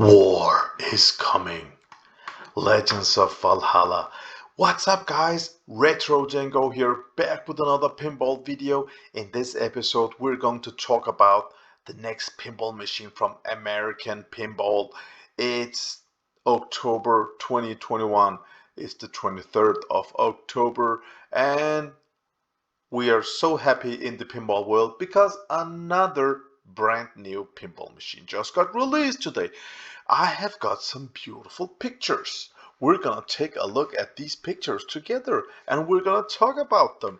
War is coming. Legends of Valhalla. What's up, guys? Retrocengo here, back with another pinball video. In this episode, we're going to talk about the next pinball machine from American Pinball. It's October 2021. It's the 23rd of October, and we are so happy in the pinball world because another brand new pinball machine just got released today. I have got some beautiful pictures. We're gonna take a look at these pictures together and we're gonna talk about them.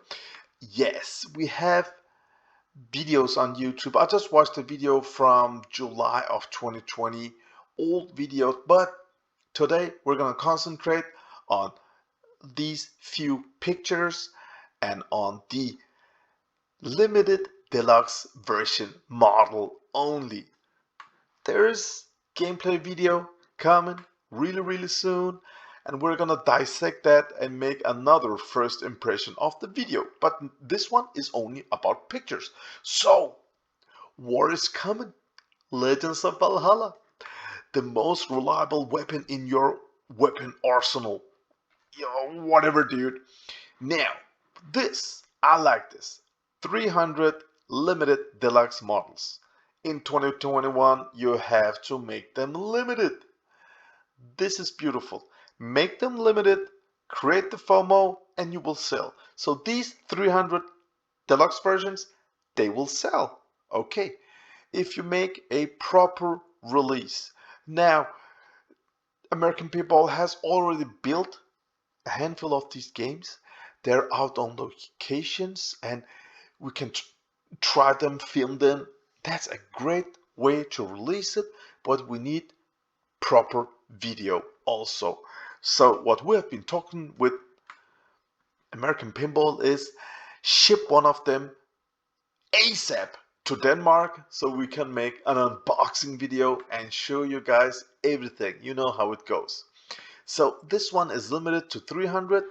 Yes, we have videos on YouTube. I just watched a video from July of 2020, old videos, but today we're gonna concentrate on these few pictures and on the limited deluxe version model only. There's gameplay video coming really soon, and we're gonna dissect that and make another first impression of the video, but this one is only about pictures. So war is coming. Legends of Valhalla, the most reliable weapon in your weapon arsenal, whatever, dude. Now I like this 300 limited deluxe models. In 2021, you have to make them limited. This is beautiful. Make them limited, create the FOMO, and you will sell. So these 300 deluxe versions, they will sell. Okay, if you make a proper release. Now, American Pinball has already built a handful of these games. They're out on locations and we can try them, film them. That's a great way to release it, but we need proper video also. So what we have been talking with American Pinball is ship one of them ASAP to Denmark so we can make an unboxing video and show you guys everything. You know how it goes. So this one is limited to 300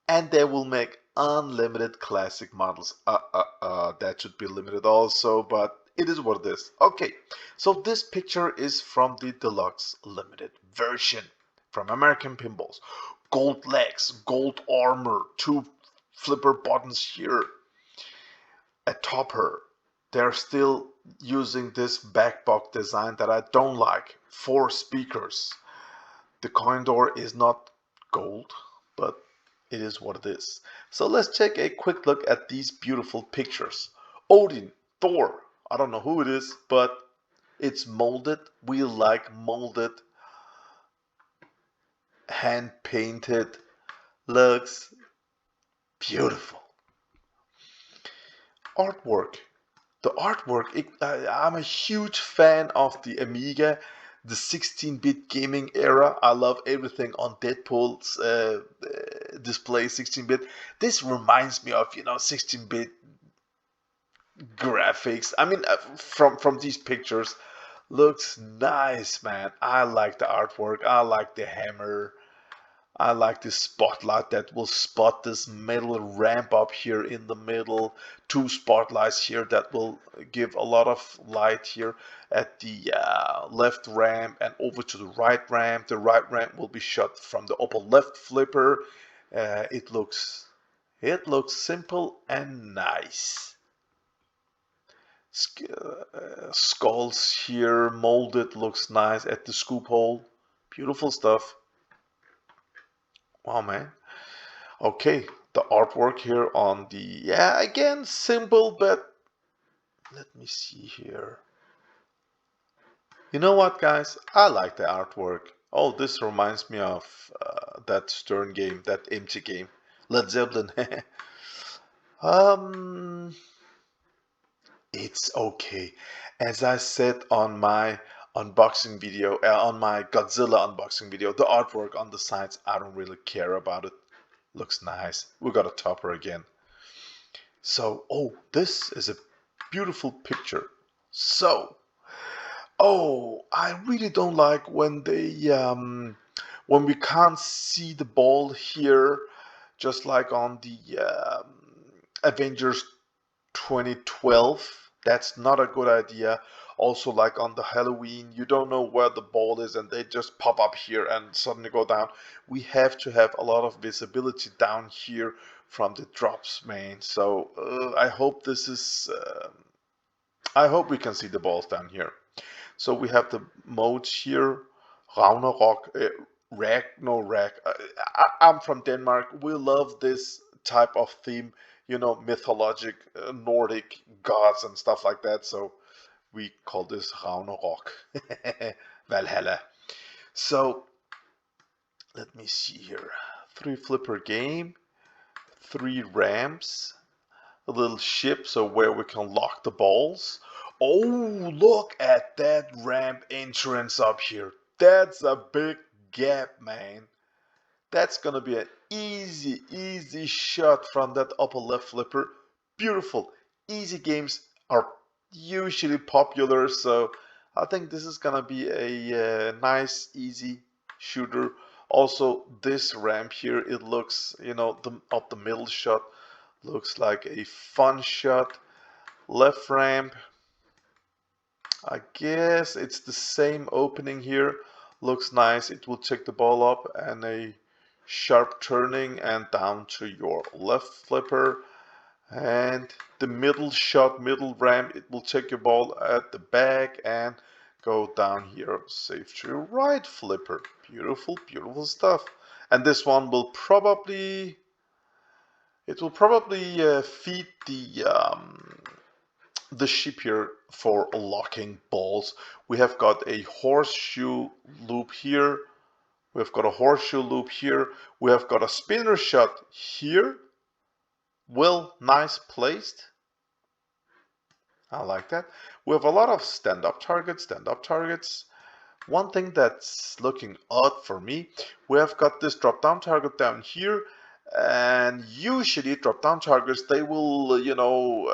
and they will make unlimited classic models. That should be limited also, but it is what it is. Okay, so this picture is from the deluxe limited version from American Pinballs. Gold legs, gold armor, two flipper buttons here, a topper. They're still using this back box design that I don't like. 4 speakers. The coin door is not gold, but it is what it is. So let's take a quick look at these beautiful pictures. Odin, Thor, I don't know who it is, but it's molded. We like molded, hand painted, looks beautiful. Artwork. The artwork, I'm a huge fan of the Amiga, the 16-bit gaming era. I love everything on Deadpool's display 16-bit. This reminds me of 16-bit graphics. I mean, from these pictures, looks nice, man. I like the artwork. I like the hammer. I like this spotlight that will spot this metal ramp up here in the middle. 2 spotlights here that will give a lot of light here at the left ramp and over to the right ramp. The right ramp will be shot from the upper left flipper. It looks simple and nice. Skulls here molded, looks nice at the scoop hole. Beautiful stuff. Wow, man. Okay, the artwork here on the, again, simple, but let me see here. You know what, guys? I like the artwork. Oh, this reminds me of that Stern game, that empty game. Led Zeppelin. It's okay. As I said on my unboxing video, on my Godzilla unboxing video, the artwork on the sides, I don't really care about it. Looks nice. We got a topper again. So, oh, this is a beautiful picture. So, oh, I really don't like when they when we can't see the ball here, just like on the Avengers 2012. That's not a good idea. Also, like on the Halloween, you don't know where the ball is and they just pop up here and suddenly go down. We have to have a lot of visibility down here from the drops, man. So I hope this is, I hope we can see the balls down here. So we have the modes here, Ragnarok, Ragnarok. I'm from Denmark. We love this type of theme, you know, mythologic, Nordic gods and stuff like that. So we call this Ragnarok, Valhalla. So let me see here. 3 flipper game, 3 ramps, a little ship so where we can lock the balls. Oh, look at that ramp entrance up here. That's a big gap, man. That's gonna be an easy shot from that upper left flipper. Beautiful. Easy games are usually popular, so I think this is gonna be a nice, easy shooter. Also, this ramp here, it looks, you know, up the middle shot looks like a fun shot. Left ramp, I guess it's the same opening here. Looks nice. It will take the ball up and a sharp turning and down to your left flipper. And the middle shot, middle ramp, it will take your ball at the back and go down here. Safe to your right flipper. Beautiful, beautiful stuff. And this one will probably, it will probably feed the ship here for locking balls. We have got a horseshoe loop here. We've got a horseshoe loop here. We have got a spinner shot here. Well, nice placed. I like that. We have a lot of stand-up targets, One thing that's looking odd for me, we have got this drop-down target down here, and usually drop-down targets, they will, you know,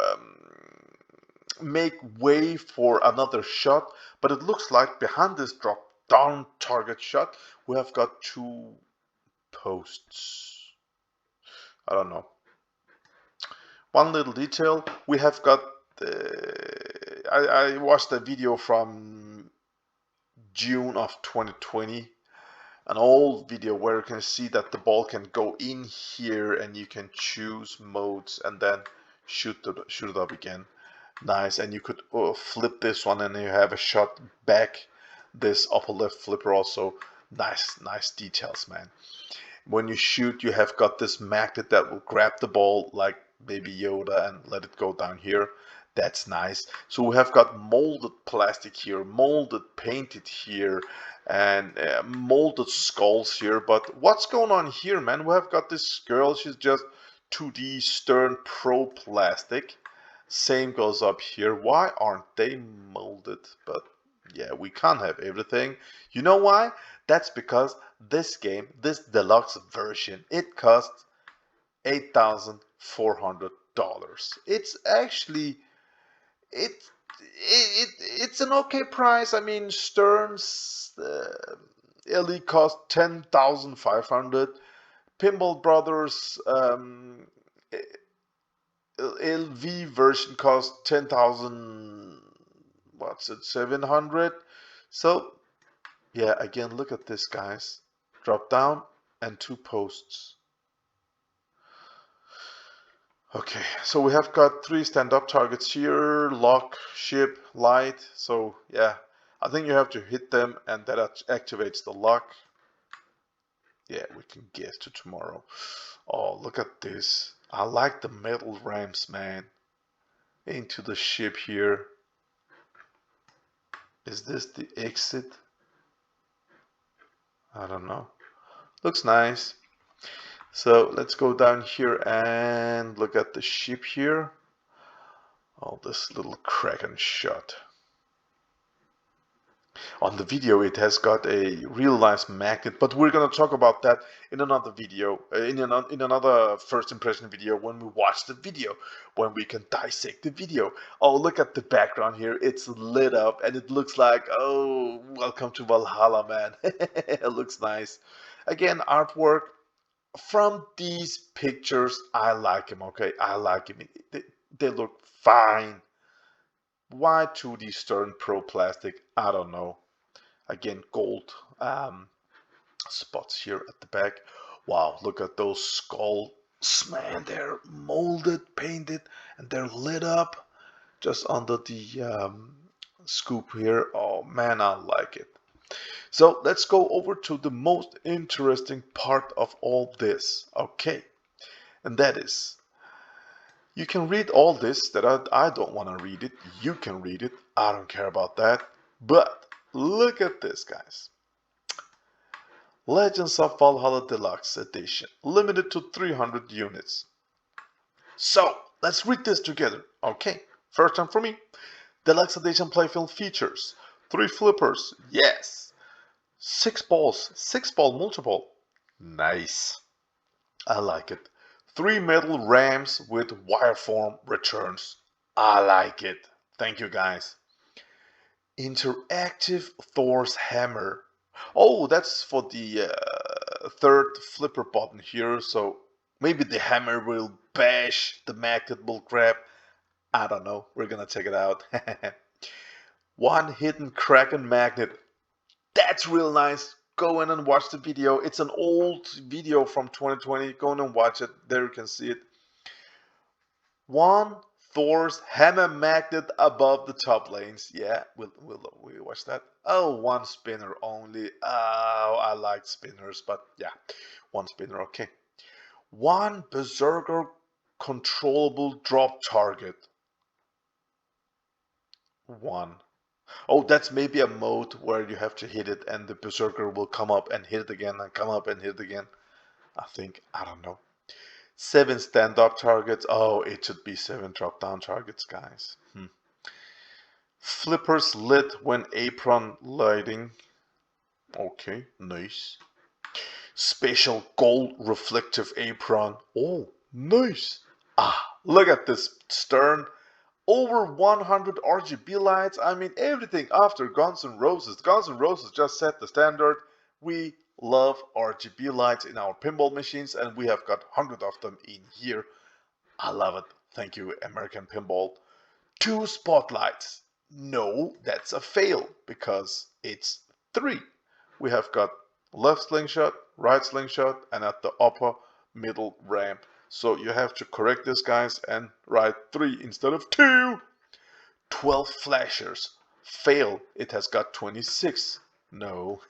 make way for another shot, but it looks like behind this drop down target shot we have got 2 posts. I don't know. One little detail, we have got I watched a video from June of 2020, an old video where you can see that the ball can go in here and you can choose modes and then shoot it up again. Nice. And you could flip this one and you have a shot back this upper left flipper also. Nice details, man. When you shoot, you have got this magnet that will grab the ball like Baby Yoda and let it go down here. That's nice. So we have got molded plastic here, molded painted here, and molded skulls here. But what's going on here, man? We have got this girl, she's just 2D Stern Pro plastic. Same goes up here. Why aren't they molded? But yeah, we can't have everything. You know why? That's because this game, this deluxe version, it costs $8,400. It's actually it's an okay price. I mean, Stern's LE cost 10,500. Pinball Brothers LV version cost 10,000. What's it? 700. So yeah, again, look at this, guys. Drop down and 2 posts. Okay, so we have got 3 stand-up targets here, lock, ship, light. So yeah, I think you have to hit them and that activates the lock. Yeah, we can get to tomorrow. Oh, look at this. I like the metal ramps, man. Into the ship here. Is this the exit? I don't know. Looks nice. So let's go down here and look at the ship here. Oh, this little Kraken shot. On the video it has got a real nice magnet, but we're gonna talk about that in another video, in another first impression video when we watch the video, when we can dissect the video. Oh, look at the background here, it's lit up and it looks like, oh, welcome to Valhalla, man. It looks nice. Again, artwork. From these pictures, I like him, okay? I like him. They look fine. Why 2D Stern Pro plastic? I don't know. Again, gold spots here at the back. Wow, look at those skulls, man. They're molded, painted, and they're lit up just under the scoop here. Oh man, I like it. So let's go over to the most interesting part of all this. Okay, and that is, you can read all this that I don't want to read it. You can read it. I don't care about that. But look at this, guys. Legends of Valhalla Deluxe Edition, limited to 300 units. So, let's read this together. Okay, first time for me. Deluxe Edition Playfield features 3 flippers, yes. 6 balls, 6 ball multi-ball. Nice. I like it. 3 metal rams with wireform returns. I like it. Thank you, guys. Interactive Thor's hammer. Oh, that's for the third flipper button here, so maybe the hammer will bash, the magnet will grab. I don't know. We're gonna check it out. 1 hidden Kraken magnet. That's real nice. Go in and watch the video. It's an old video from 2020. Go in and watch it. There you can see it. 1 Thor's hammer magnet above the top lanes. Yeah, we'll watch that. Oh, 1 spinner only. Oh, I like spinners, but yeah, 1 spinner. Okay. 1 berserker controllable drop target. 1. Oh, that's maybe a mode where you have to hit it and the berserker will come up and hit it again and come up and hit it again. I think. I don't know. 7 stand-up targets. Oh, it should be 7 drop-down targets, guys. Flippers lit when apron lighting. Okay, nice. Special gold reflective apron. Oh, nice. Ah, look at this stern. Over 100 RGB lights. I mean, everything after Guns N' Roses. Guns N' Roses just set the standard. We love RGB lights in our pinball machines, and we have got 100 of them in here. I love it. Thank you, American Pinball. 2 spotlights. No, that's a fail because it's 3. We have got left slingshot, right slingshot, and at the upper middle ramp. So you have to correct this, guys, and write 3 instead of 2. 12 flashers. Fail. It has got 26. No,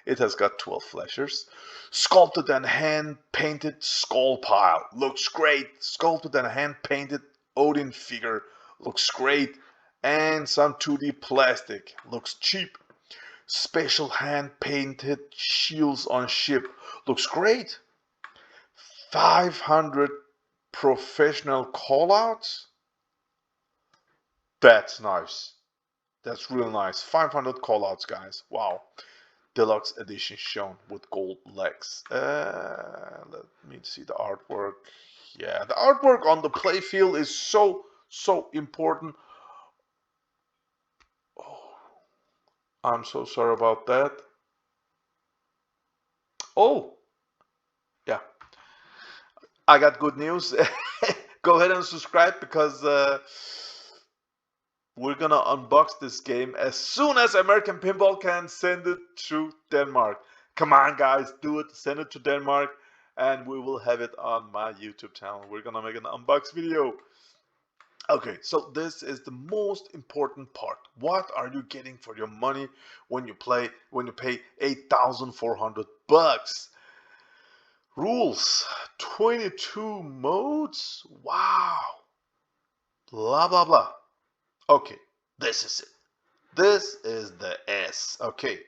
it has got 12 flashers. Sculpted and hand-painted skull pile. Looks great. Sculpted and hand-painted Odin figure. Looks great. And some 2D plastic. Looks cheap. Special hand-painted shields on ship. Looks great. 500 professional callouts. That's nice. That's real nice. 500 callouts, guys. Wow. Deluxe edition shown with gold legs. Let me see the artwork. Yeah, the artwork on the playfield is so important. Oh, I'm so sorry about that. Oh, yeah. I got good news. Go ahead and subscribe because we're gonna unbox this game as soon as American Pinball can send it to Denmark. Come on, guys, do it. Send it to Denmark, and we will have it on my YouTube channel. We're gonna make an unbox video. Okay, so this is the most important part. What are you getting for your money when you pay 8,400 bucks? Rules: 22 modes. Wow. Blah blah blah. Okay, this is it. This is the S. Okay,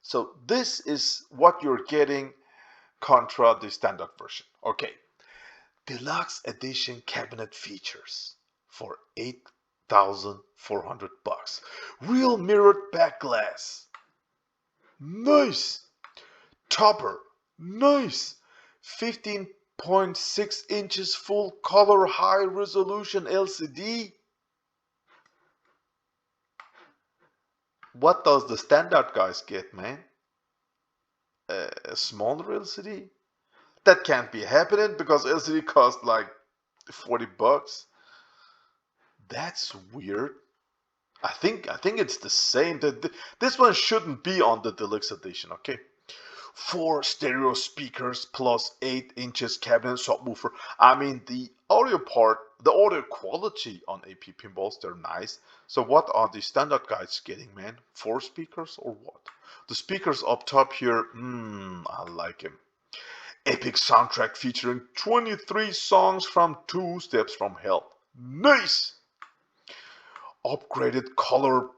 so this is what you're getting contra the standard version. Okay, deluxe edition cabinet features for 8,400 bucks. Real mirrored back glass. Nice. Topper. Nice. 15.6 inches full color high resolution LCD. What does the standard guys get, man? A smaller LCD? That can't be happening because LCD costs like 40 bucks. That's weird. I think it's the same. This one shouldn't be on the deluxe edition, okay? 4 stereo speakers plus 8 inches cabinet subwoofer. I mean, the audio quality on AP pinballs, they're nice. So what are the standard guys getting, man? 4 speakers or what? The speakers up top here, I like him. Epic soundtrack featuring 23 songs from 2 Steps from Hell. Nice! Upgraded color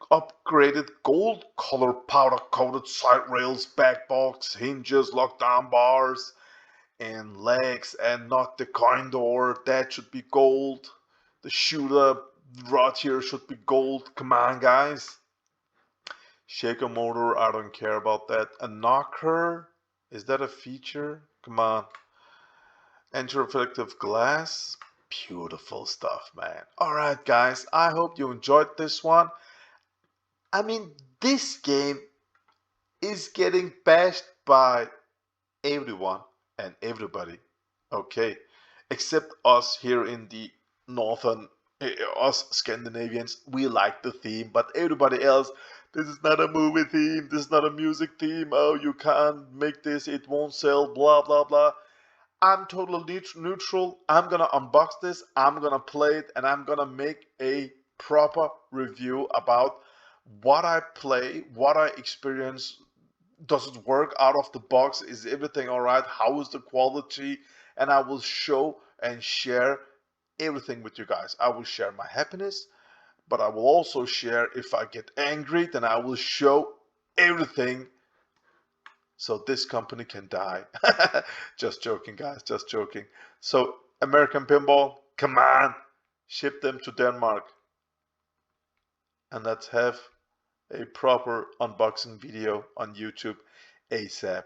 Upgraded gold color powder coated side rails, back box, hinges, lockdown bars, and legs, and not the coin door. That should be gold. The shooter rod here should be gold. Come on, guys. Shaker motor, I don't care about that. A knocker, is that a feature? Come on. Anti-reflective glass, beautiful stuff, man. Alright, guys, I hope you enjoyed this one. I mean, this game is getting bashed by everyone and everybody, okay, except us here in the northern, us Scandinavians. We like the theme, but everybody else, this is not a movie theme, this is not a music theme, oh, you can't make this, it won't sell, blah blah blah. I'm totally neutral. I'm gonna unbox this, I'm gonna play it, and I'm gonna make a proper review about what I play, what I experience. Does it work out of the box? Is everything all right? How is the quality? And I will show and share everything with you guys. I will share my happiness, but I will also share if I get angry, then I will show everything so this company can die. Just joking, guys, just joking. So, American Pinball, come on, ship them to Denmark. And let's have a proper unboxing video on YouTube ASAP.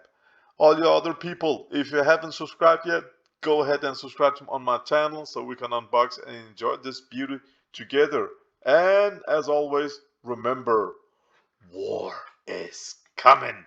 All you other people, if you haven't subscribed yet, go ahead and subscribe on my channel so we can unbox and enjoy this beauty together. And as always, remember, war is coming.